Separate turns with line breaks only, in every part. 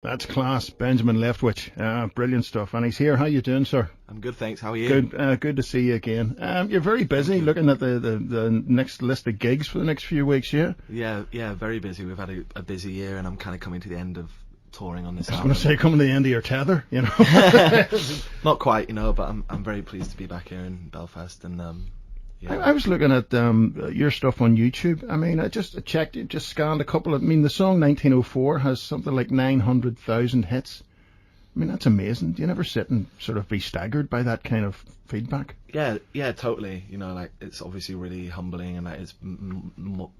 That's class, Benjamin Leftwich. Brilliant stuff. And he's here. How you doing, sir?
I'm good, thanks. How are you?
Good to see you again. You're very busy looking at the next list of gigs for the next few weeks, yeah?
Yeah, very busy. We've had a busy year, and I'm kind of coming to the end of touring on this
I was
album.
going to say, coming to the end of your tether, you know.
Not quite, but I'm very pleased to be back here in Belfast, and yeah.
I was looking at your stuff on YouTube. I mean, I just checked, just scanned a couple of. I mean, the song 1904 has something like 900,000 hits. I mean, that's amazing. Do you never sit and sort of be staggered by that kind of feedback?
Yeah, totally. Like it's obviously really humbling, and that is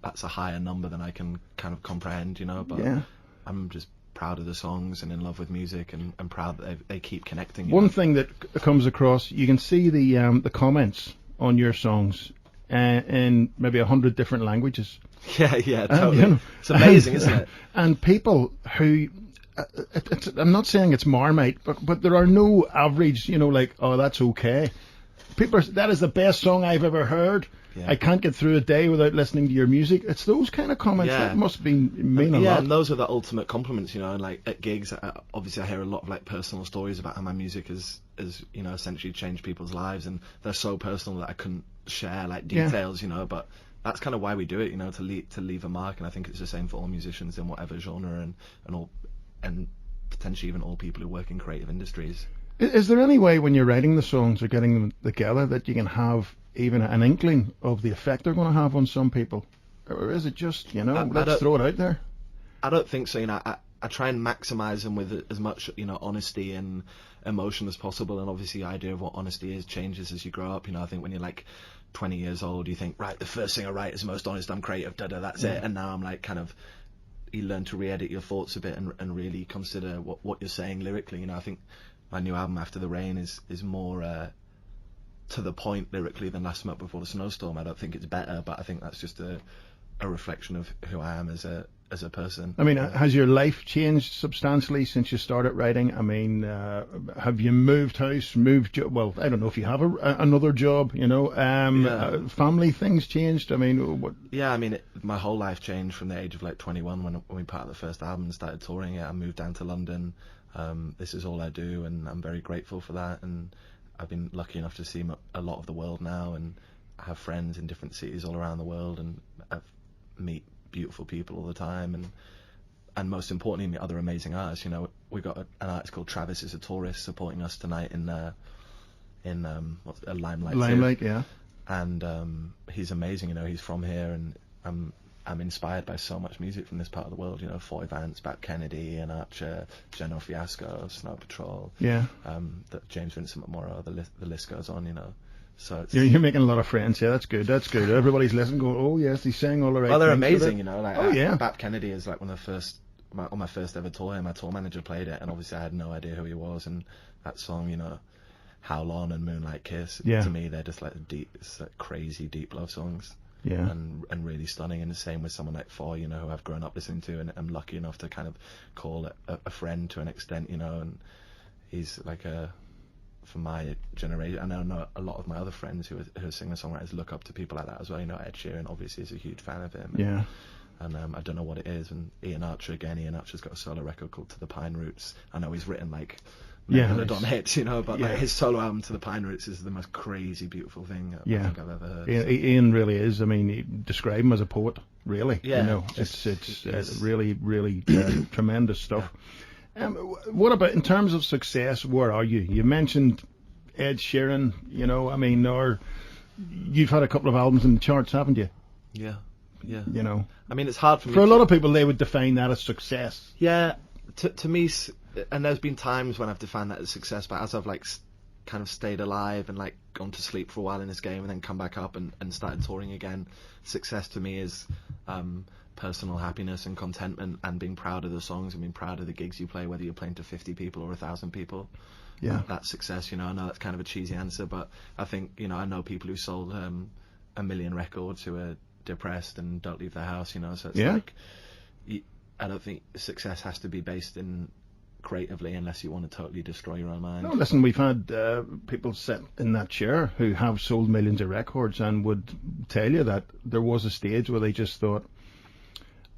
that's a higher number than I can kind of comprehend. But
yeah.
I'm just proud of the songs and in love with music, and proud that they keep connecting.
One thing that comes across, you can see the comments on your songs in maybe 100 different languages.
Yeah, totally. It's amazing, isn't it?
And people who, I'm not saying it's Marmite, but there are no average, like, oh, that's okay. People that is the best song I've ever heard. Yeah. I can't get through a day without listening to your music. It's those kind of comments that must mean a lot.
Yeah, and those are the ultimate compliments, and like at gigs, obviously I hear a lot of like personal stories about how my music has essentially changed people's lives, and they're so personal that I couldn't share like details, but that's kind of why we do it, to leave a mark. And I think it's the same for all musicians in whatever genre and potentially even all people who work in creative industries.
Is there any way when you're writing the songs or getting them together that you can have even an inkling of the effect they're going to have on some people? Or is it just, let's throw it out there?
I don't think so. I try and maximize them with as much, honesty and emotion as possible. And obviously the idea of what honesty is changes as you grow up. I think when you're like 20 years old, you think, right, the first thing I write is the most honest, I'm creative, that's it. And now I'm like kind of, you learn to re-edit your thoughts a bit and really consider what you're saying lyrically. I think my new album After the Rain is more to the point lyrically than Last Smoke Before the Snowstorm. I don't think it's better, but I think that's just a reflection of who I am as a person.
I mean, has your life changed substantially since you started writing? I mean, have you moved house, well, I don't know if you have another job, family things changed? I mean, what?
Yeah, I mean, my whole life changed from the age of like 21 when we put out the first album and started touring it. I moved down to London. This is all I do, and I'm very grateful for that. And I've been lucky enough to see a lot of the world now, and I have friends in different cities all around the world, and I meet beautiful people all the time, and most importantly, meet other amazing artists. We've got an artist called Travis is a Tourist supporting us tonight in Limelight.
Limelight, yeah.
And he's amazing. He's from here, and I'm inspired by so much music from this part of the world. Foy Vance, Bat Kennedy, Ian Archer, General Fiasco, Snow Patrol.
Yeah.
James Vincent McMorrow. The list goes on. So
you're making a lot of friends. Yeah, that's good. Everybody's listening, going, oh yes, he's saying all the right.
Well, they're
things
amazing.
Like,
Bat Kennedy is like one of the first. On my first ever tour, my tour manager played it, and obviously I had no idea who he was. And that song, Howl On and Moonlight Kiss.
Yeah.
To me, they're just like it's like crazy deep love songs.
Yeah.
And really stunning. And the same with someone like Foy, who I've grown up listening to, and I'm lucky enough to kind of call a friend to an extent, and he's like for my generation. And I know a lot of my other friends who are singer-songwriters look up to people like that as well. Ed Sheeran obviously is a huge fan of him.
Yeah.
And I don't know what it is. And Ian Archer again. Ian Archer's got a solo record called To the Pine Roots. I know he's written like Megalodon hits, but like his solo album To the Pine Roots is the most crazy, beautiful thing I think I've ever heard.
Ian really is. I mean, describe him as a poet, really.
Yeah.
It's really, really tremendous stuff. Yeah. What about in terms of success? Where are you? You mentioned Ed Sheeran. Or you've had a couple of albums in the charts, haven't you?
Yeah.
I
mean, it's hard for me.
For a lot of people, they would define that as success.
Yeah. To me, and there's been times when I've defined that as success, but as I've like kind of stayed alive and like gone to sleep for a while in this game and then come back up and started touring again, success to me is personal happiness and contentment and being proud of the songs and being proud of the gigs you play, whether you're playing to 50 people or 1,000 people.
Yeah,
that's success. I know that's kind of a cheesy answer, but I think I know people who sold 1 million records who are depressed and don't leave their house. So it's like I don't think success has to be based in creatively unless you want to totally destroy your own mind.
No, listen, we've had people sit in that chair who have sold millions of records and would tell you that there was a stage where they just thought,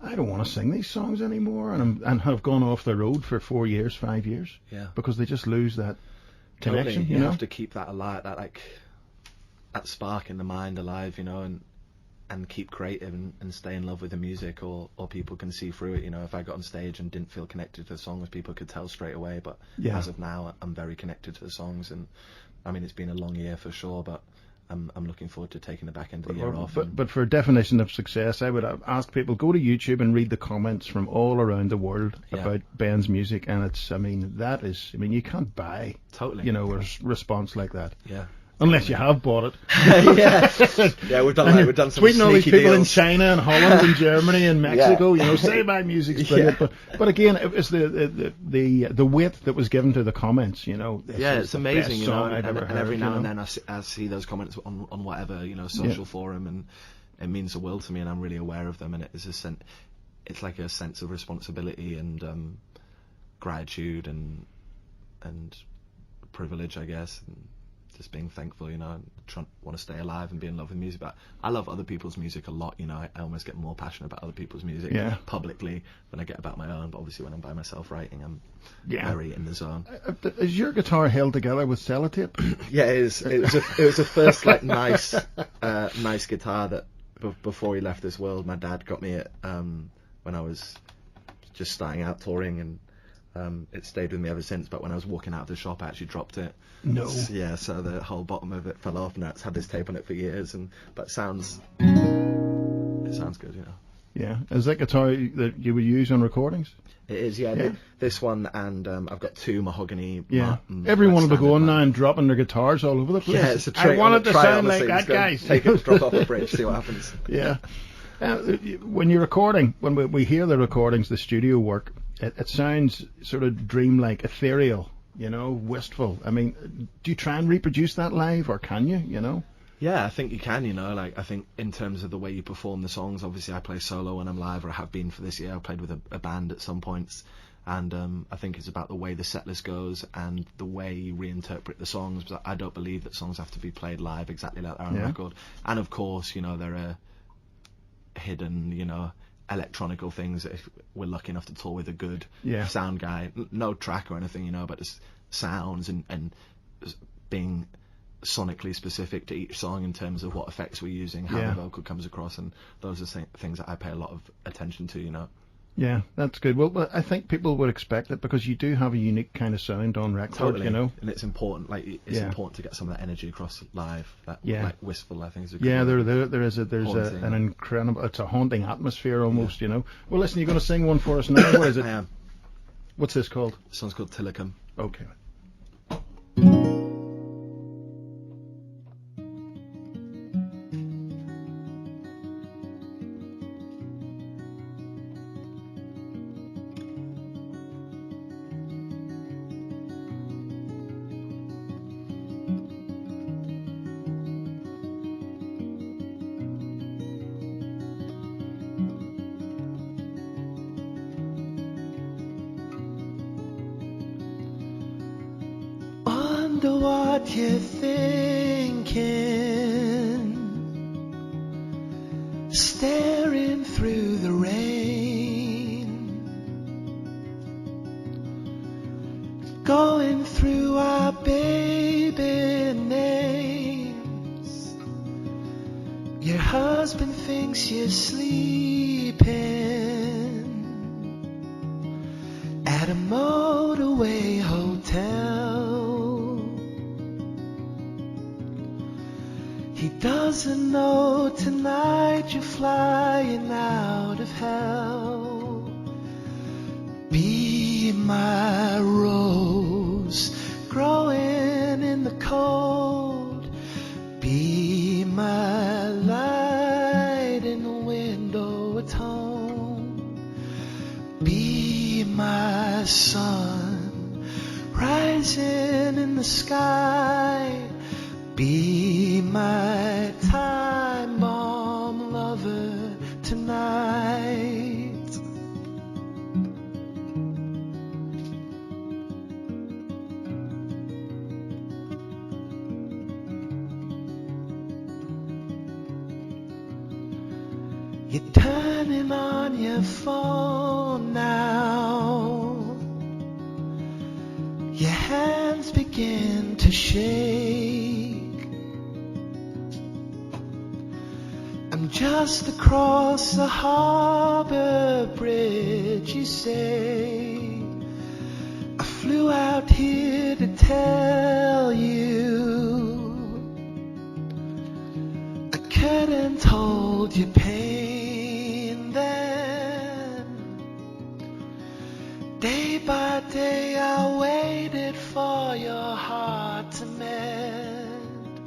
I don't want to sing these songs anymore, and have gone off the road for 4 years, 5 years, because they just lose that connection.
Totally. You have to keep that alive, that spark in the mind alive, and keep creative and stay in love with the music, or people can see through it. If I got on stage and didn't feel connected to the songs, people could tell straight away. But as of now, I'm very connected to the songs, and I mean, it's been a long year for sure, but I'm looking forward to taking the back end of the year off.
But for a definition of success, I would ask people, go to YouTube and read the comments from all around the world about Ben's music, and you can't buy a response like that.
Yeah.
Unless you have bought it.
We've done some
tweeting all these people
deals.
in China and Holland and Germany and Mexico, say my music's brilliant. But again, it was the weight that was given to the comments,
It's amazing, and every now and then I see those comments on whatever, social forum, and it means the world to me, and I'm really aware of them, and it's like a sense of responsibility and gratitude and privilege, I guess. And just being thankful, and want to stay alive and be in love with music. But I love other people's music a lot, I almost get more passionate about other people's music publicly than I get about my own. But obviously when I'm by myself writing, I'm very in the zone.
Is your guitar held together with sellotape?
Yeah, it is. It was the first nice guitar that before he left this world, my dad got me it when I was just starting out touring, and it stayed with me ever since. But when I was walking out of the shop, I actually dropped it.
No.
So the whole bottom of it fell off, and it's had this tape on it for years. But it sounds good,
Yeah. Is that guitar that you would use on recordings?
It is, yeah. This one, and I've got two mahogany.
Everyone will be going now and dropping their guitars all over the place.
Yeah, it's a trick.
I want it to sound like that, guys.
Take it, drop off the bridge, see what happens.
Yeah. When you're recording, when we hear the recordings, the studio work, it sounds sort of dreamlike, ethereal, wistful. I mean, do you try and reproduce that live, or can you,
Yeah, I think you can, I think in terms of the way you perform the songs, obviously I play solo when I'm live, or I have been for this year. I played with a band at some points, and I think it's about the way the set list goes and the way you reinterpret the songs, but I don't believe that songs have to be played live exactly like they're on record. And of course, there are hidden, electronical things that if we're lucky enough to tour with a good sound guy, no track or anything, but just sounds and being sonically specific to each song in terms of what effects we're using, how the vocal comes across, and those are things that I pay a lot of attention to,
Yeah, that's good. Well, I think people would expect it, because you do have a unique kind of sound on record,
totally. And it's important, important to get some of that energy across live, that wistful, I think is a good
there's an incredible, it's a haunting atmosphere almost, Well, listen, you're going to sing one for us now. What is it?
I am.
What's this called?
This song's called Tillicum.
Okay.
Wonder what you're thinking, staring through the rain, going through our baby names. Your husband thinks you're sleeping at a motorway hotel. He doesn't know tonight you're flying out of hell. Be my rose growing in the cold. Be my light in the window at home. Be my sun rising in the sky. Be my time bomb lover tonight. You're turning leaning on your phone now. Your hands begin to shake. I'm just across the harbor bridge, you say. I flew out here to tell you I couldn't hold your pain then. Day by day I waited for your heart to mend.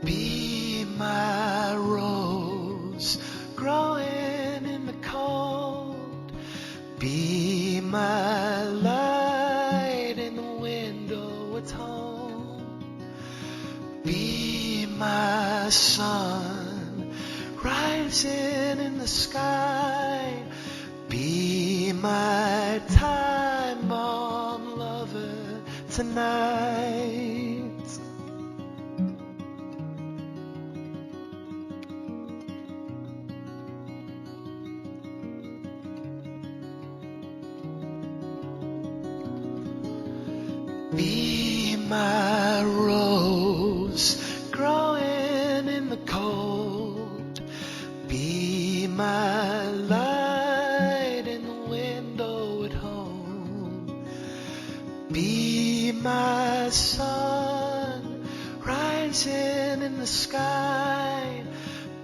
Be my rose growing in the cold. Be my light in the window at home. Be my sun rising in the sky. Be my time bomb lover tonight. Be my rose growing in the cold. Be my light in the window at home. Be my sun rising in the sky.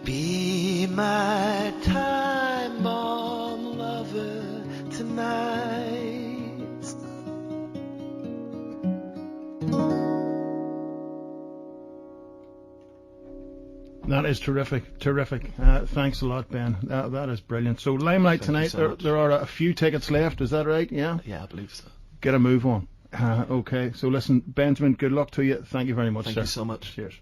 Be my time bomb lover tonight.
That is terrific. Thanks a lot, Ben. That is brilliant. So Limelight tonight,
so much.
there are a few tickets left, is that right? Yeah?
Yeah, I believe so.
Get a move on. Okay, so listen, Benjamin, good luck to you. Thank you very much,
Thank
sir.
you so much.
Cheers.